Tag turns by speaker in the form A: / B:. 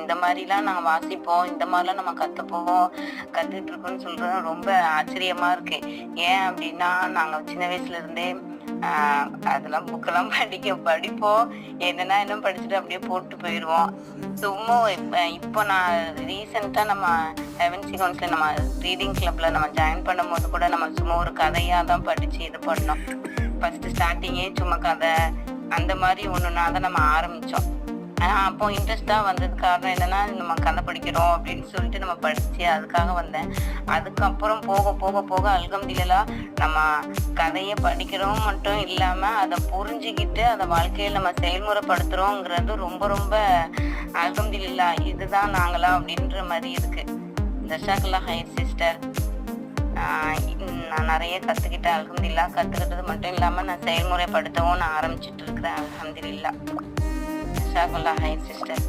A: இந்த மாதிரிலாம் நாங்க வாசிப்போம், இந்த மாதிரிலாம் நம்ம கத்துப்போம், கத்துக்கிட்டு இருக்கோம்னு சொல்றது ரொம்ப ஆச்சரியமா இருக்கு. ஏன் அப்படின்னா, நாங்க சின்ன வயசுல இருந்தே அதெல்லாம் புக்கெல்லாம் படிப்போம். என்னன்னா இன்னும் படிச்சுட்டு அப்படியே போட்டு போயிருவோம். சும்மா இப்போ நான் ரீசெண்டா நம்ம ஹெவன் சீக்வன்ஸ்ல நம்ம ரீடிங் கிளப்ல நம்ம ஜாயின் பண்ணும்போது கூட நம்ம சும்மா ஒரு கதையா தான் படிச்சு இது பண்ணோம். ஃபர்ஸ்ட் ஸ்டார்டிங்கே சும்மா கதை அந்த மாதிரி ஒண்ணுனா தான் நம்ம ஆரம்பிச்சோம். அப்போ இன்ட்ரெஸ்டா வந்தது காரணம் என்னன்னா, நம்ம கதை படிக்கிறோம் அப்படின்னு சொல்லிட்டு நம்ம படிச்சு அதுக்காக வந்தேன். அதுக்கப்புறம் போக போக போக அல்ஹம்துலில்லாஹ் நம்ம கதைய படிக்கிறோம் மட்டும் இல்லாம, அத புரிஞ்சுகிட்டு அத வாழ்க்கையில நம்ம செயல்முறைப்படுத்துறோங்கிறது ரொம்ப ரொம்ப அல்ஹம்துலில்லாஹ் இதுதான் நாங்களா அப்படின்ற மாதிரி இருக்கு. ஜஸாக்கல்லாஹ் ஹைர் சிஸ்டர். நான் நிறைய கத்துக்கிட்டேன் அல்ஹம்துலில்லாஹ். கத்துக்கிட்டது மட்டும் இல்லாம நான் செயல்முறைப்படுத்தவும் நான் ஆரம்பிச்சுட்டு இருக்கிறேன் அல்ஹம்துலில்லாஹ். ஜஸாக்கல்லாஹ் ஹைர் சிஸ்டர்.